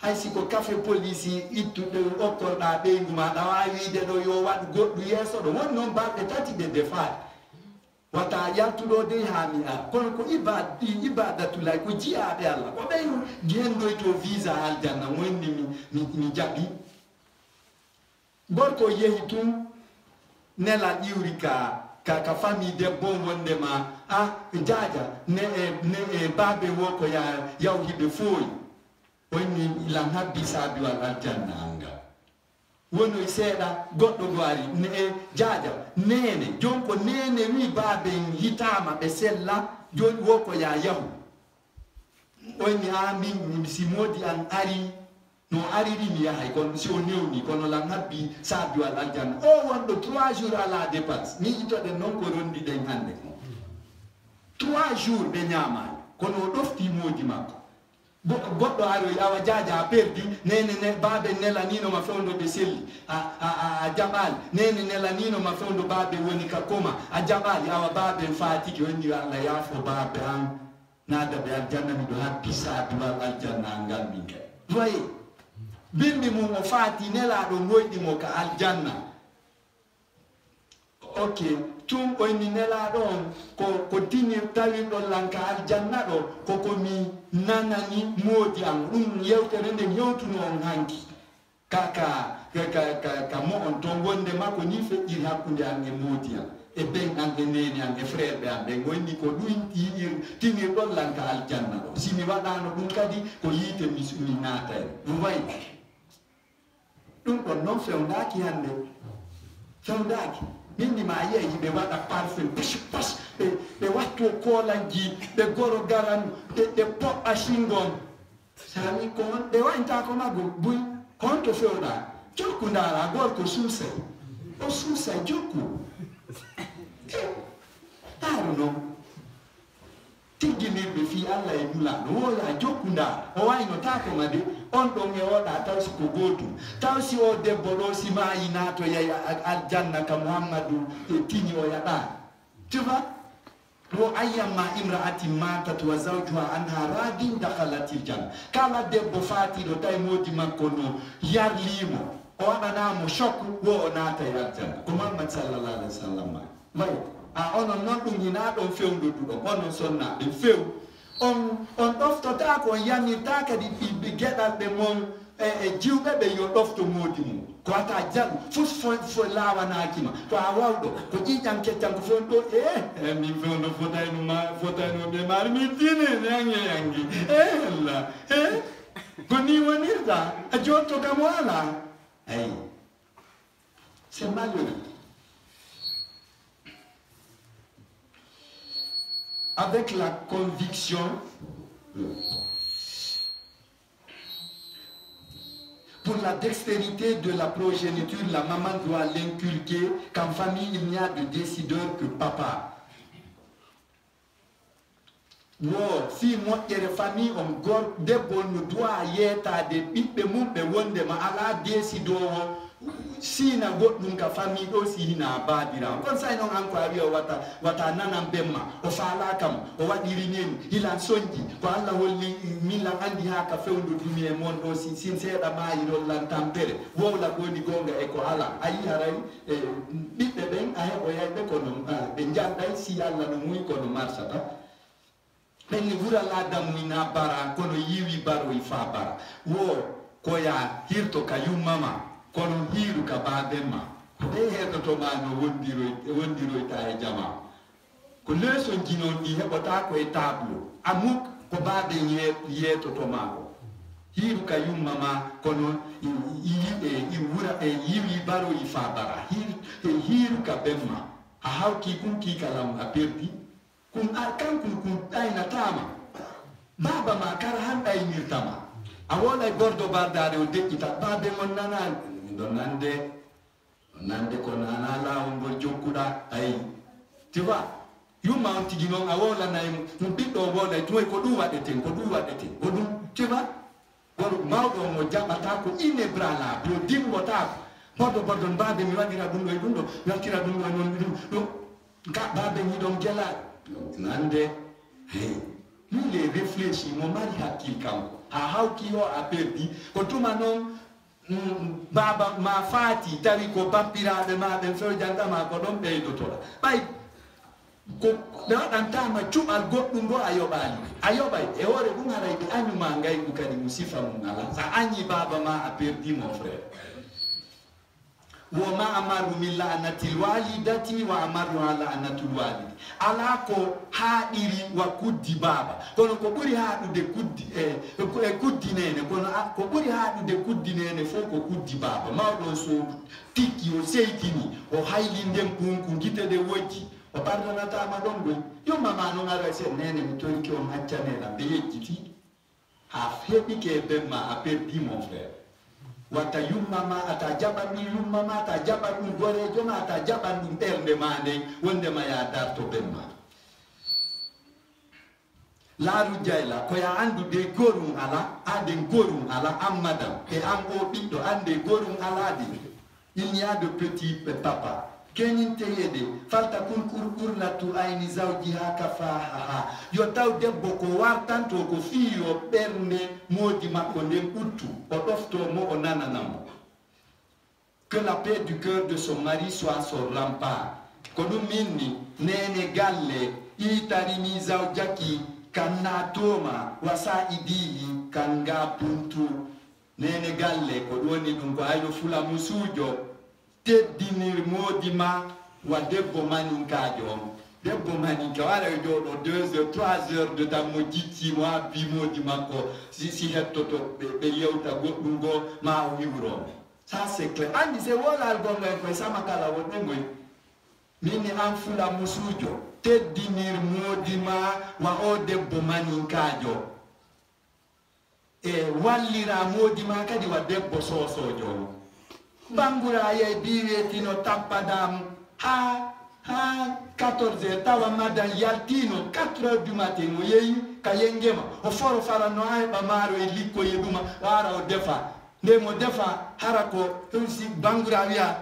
hay siko café police ittuɗe okkorɗa ɓeygu maɗa wawi wiide ɗo yo waɗ goɗɗu yeeso ɗo woni noon balɗe tati ɗe defaade wata yaltuɗo de ha mi ar kono ko ibadatulay ko jiyaɓe Allah ko ɓey gendoyto visa aljanna wonni mi jaɓi gorko yehi tum nela ɗiwri ka famille debbo wondema jaaja ne e baabe wo ko yawhiɓe fooyi wonni ilam habbi saabiwal aljanna anga wonoy seeɗa goɗɗo gwari ne jaaja nene jon ko nene wi baabe hitama ɓe sella joni wo ko yahu wonni min si moodi an ari no ariri mi yahay kono si o newni kono lam habbi saabiwal aljanna o wonɗo 3 jours ala dépense mi itoɗen noon ko rondiɗen hande 3 jours ɓe ñamani kono o ɗofti moodi makko goɗɗo aroy awa jaaja a perdi nene ne baabe nelanino ma fewndo ɓe selli a jaɓali nene nelanino ma fewndo baabe woni ka koma a jaɓali awa baabe fatiki wonni Allah yaafo baabe an nada ɓe aljanna miɗo habbi saabiwal aljanna ngal min kay voye bimbi mum o faati nelaɗo goyɗimo ka aljanna ok tum oyni nelaɗo on ko dini tawirɗon lanka aljanna ɗo koko mi nanani moodi am ɗum yewtere nde yewtuno on hanki ka mo on ton wonde makko ni feƴƴiri hakkude am e moodi am e ben an e neni am e frère ɓe am ɓe gonni ko ɗum tinirɗon lanka aljanna ɗo si mi waɗano ɗum kadi ko yiite mi naata en ɗum wayi ɗum ɗon noon fewndaki hande fewndaki minni ma yeeyi ɓe waɗa parfum pas ɓe watto koolanji ɓe goro garan ɓe poɓɓa singon sami ko on ɓe waynta ko maggo buy kon to fewɗa jokku ndara gorko suusay o suusay jokku ɗaru noon tigginirɓe fi Allah e nulaɗo woya jokku ndara o waynotako ma de on ɗon e oɗa taw si ko gotum taw si o debbo ɗo si maayi naato yeeya aljanna ka Muhammadu e tini o yaɗa tu vois wo ayyamma imra'atin matat wa zawjuha anha radin dakhalatil janna kala debbo fatiɗo tawi moodi makko no yarlimo o waɗanamo choc wo o naata e aljanna ko Muhammad sallallahu alaihi wa sallam wayi a onon noon ɗum hina ɗon fewndoduɗo onon sonnaɓe few on ɗoftota ko on yamirta kadi ɓiɓɓe geɗal ɓe mon e jiwɓe ɓe yo ɗofto moodi mum ko ata jaɗu fo lawanakima to a wawɗo ko ƴiƴan keccan ko fewon ɗo min fewno fotayno ɓe mari mi dine yangi la ko ni wonirta a jotto kam wala ayi c'est malheureux. Avec la conviction pour la dextérité de la progéniture, la maman doit l'inculquer qu'en famille il n'y a de décideur que papa. Wo fi moƴƴere famille on gor debbo no doit yettade ɓiɓɓe mum ɓe wondema ala décidowo sina goɗɗum ka famille ɗo si hina baabirawo kon say noon an ko a wiya wata nanan bemma o faala kam o waɗiri nen hilan soñji ko Allah holli millan andi ha ka fewndodumi e mon ɗo sin seeɗa maayi rollan tampere wowla goni gonga e ko ala a yi haray ɓiɓɓe ɓen a heɓoyayɓe kono ɓe janɗay si Allah no muy kono marsata ɓenni wurala dammuyna bara kono yiwi baroy fa bara wo koya hirto ka yummama kono hiiru ka baabemma ko ɓe heɗotoma no wondiroyta e jama ko leeson jinon ɗi heɓota ko e tableau amuk ko baaben yeetotoma ko hiiru ka yummama kono yiwi baroyi fa bara hiiru ka bemma a hawki kum kikalam a perdi kum kankum kum ɗaynatama baba ma kara han ɗaynirtama a wolay gordo bardade o deƴƴita baabe mon nanani ɗon nande ko nana lawol ngol jokkuɗa ayi tu vois yumma on tigi noon a wolanayi mo ɓiɗɗo wolay toy ko ɗum waɗeten ko ɗum tu vois goto mawɗo mo jaɓata ko inébranlable o dimmotako boɗɗo mbaɓe mi waɗira ɗum ɗo e ɗum ɗo mi wattira ɗum ɗo noon ɗum ka baɓe ñiɗon jela nande min les réfléchi mo mari hakkil kanko ha hawki o a perdi ko tuma noon baba ma faati tawi ko bappiraɓe ma ɓen fewjantama ko ɗon ɓeydotoɗa ɓay ko ɓe waɗantama cuɓal goɗɗum bo a yoɓay e hoore ɗum haray ɓe añuma ngaygu kadi mo sifa mum ala sa añi baba ma a perdi mon frère wo ma amaru min la'natil walidati wa amaru ha la'natul walidi ala ko haɗiri wa kuddi baba kono ko ɓuri haɗude kuddinene kono ko ɓuri haɗude kuddinene fof ko kuddi baba mawɗo so tikki o seytini o hayli nden punku guite ɗe wojji o pardonatama ɗon ɗum yummama noon ara se nene mi toriki on haccanela ɓe yejjiti ha heɓike bemma a perdi mon frère watta yummama ata jaɓan ɗum yummama ata jaɓan ɗum gorejo ma ata jaɓan ɗum ɓernde ma nden wondema ya darto bemma laaru jayla ko ya andu de gorum ala ade gorum ala ammadam e am o biddo ande gorum ala di il n'y a de petit papa kenin teyede falta kun kurkurla tu ayni zawjiha kafaha yo taw debbo ko wartanto ko fiyo berne modi makko ndem uttu o dofto mo o nananamo. Que la paix du cœur de son mari soit son rempart. Ko dum minni nene galle itarimi zawjaki kanna toma wasa idiyi kanga puntu nene galle ko doni dum ko ayo fula musujo teddinir modima wa debbo maninkajo debbo maninka wara jodo 2 heures 3 heures de ta mojiti wa bi modima ko si hettoto be yewta goddum go ma o wiwro. Ça c'est clair. Andi se wala go ko sama kala wonde ngoy mini am fula musujo teddinir modima wa o debbo maninkajo e wallira modima kadi wa debbo sosojo bangura ye biwetino tappadam ha 14 tawa madan yaltino 4 heures du matin o yeyi kayengema o foro farano ay bamaro e likko yeduma wara o defa ndemo defa harako tunsi bangura wiya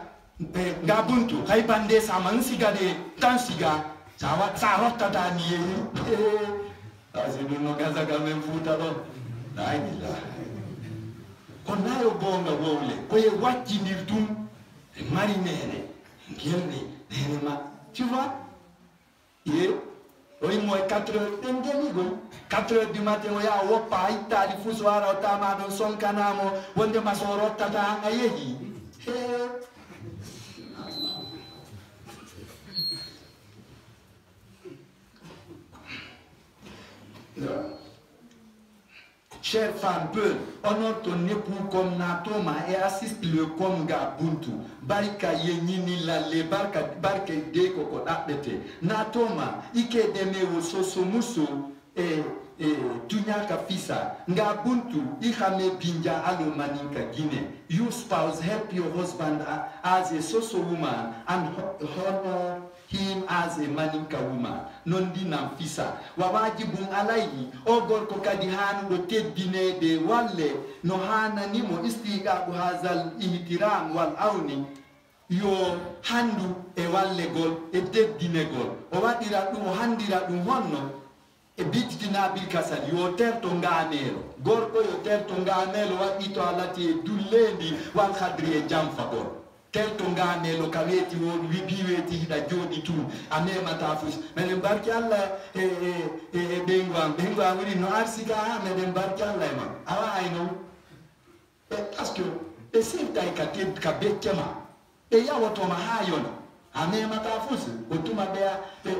ngabuntu hay bande sama nsigade tan siga sa rottata ni yeyi asidu no gaza gamen futa do la ilaha kon nayo bonga wowle ko ye waccinir dum e mari nene gelni nene ma tu vois ye oyi moy 4 heures den demi go 4 heures du matin o ya woppa itali fuswara o tama don son kanamo wonde ma so rottata ayehi Chère femme, peu, honore ton époux comme Natoma et assiste-le comme Gabuntu. Barika yenini la le barka de koko apete. Natoma, ike deme wo soso muso tunyaka fisa. Ngabuntu, ihame binja alo maninka gine. You spouse, help your husband as a soso woman and honor him as a maninka woman. Nondi nam fisa. Wawajibun alaihi. Ogor ko kadi hanu do teddine de walle. No hana nimo istiqabu hazal ihtiram wal awni. Yo handu e walle gol e teddine gol. O wadira dum handira dum honno. E bittina bil kasal yo terto nganelo. Gorko yo terto nganelo wadito alati e dullendi wal khadri e jamfa gol. Terto nganelo kaweti won wibiweti hida jodi tu amema tafus menen barki alla bengwa woni no arsika menen barki alla ma awa ayno parce que e sentay ka ted ka bekkema e yawoto ma hayon amema tafus otuma be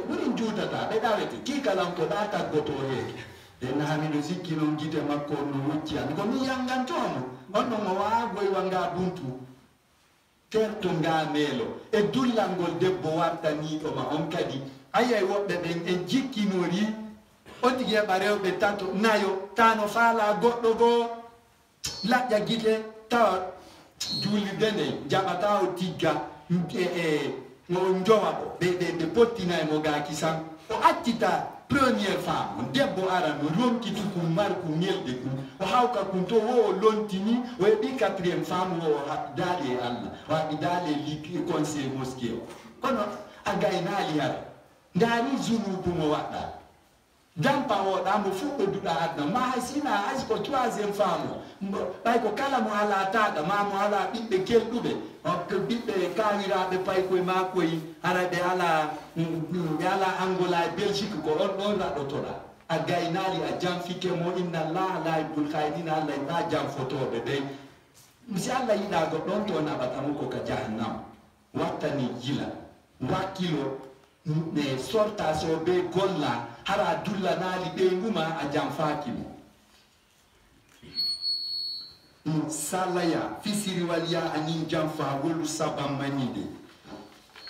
woni jutata be dawete ki kalam to data goto he en hamido sikino gite makko no wucci an ko mi yangantomo onno mo waagoy wanga buntu terto ngamelo e dullangol debbo wartaniɗo ma on kadi ayay woɓɓe ɓen en jikkinori on tigi heɓa rewɓe tanto nayo tano faala goɗɗo goo laƴƴa guite tawa juulirde nde jaɓata o tigga o jowa ɓo ɓe pottina e mo gaki sam o accita première femme debbo arano ronkiti kum marku ngelde kum o hawka kum to wo lontini o heɓi 4e femme o daali e Allah o haɓi daali li conseil mosquée o kono a gaynali hara ndaari zunubu mo waɗɗa dampa oɗa mo fuɗɗoduɗa adna ma hay sina hay ko 3e femme o ɓay ko kala mo ala taɗa ma mo ala ɓiɓɓe kelɗuɓe ko ɓiɓɓe kawiraɓe pay koye ma koye hara ɓe ala Angola e Belgique ko on ɗon raɗotoɗa a gaynali a janfike mo inna Allah la yuhibbul khayrina Allah ina janfotoɓe ɓe si Allah yiɗa goɗɗo on to naɓatamo ko ka jahannam wattani jila wakkilo ɓe sorta so ɓe golla hara dullanali ɓe nguma a janfaki mo salaya fisiri waliya anin janfa wolu sabam manide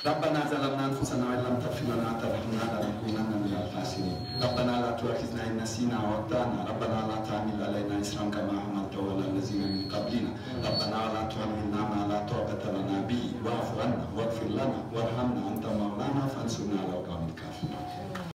ربنا ظلمنا انفسنا وان لم تغفر لنا وترحمنا لنكونن من الخاسرين ربنا لا تؤاخذنا ان نسينا واخطانا ربنا لا تحمل علينا اسرا كما حملته على الذين من قبلنا ربنا لا تحمل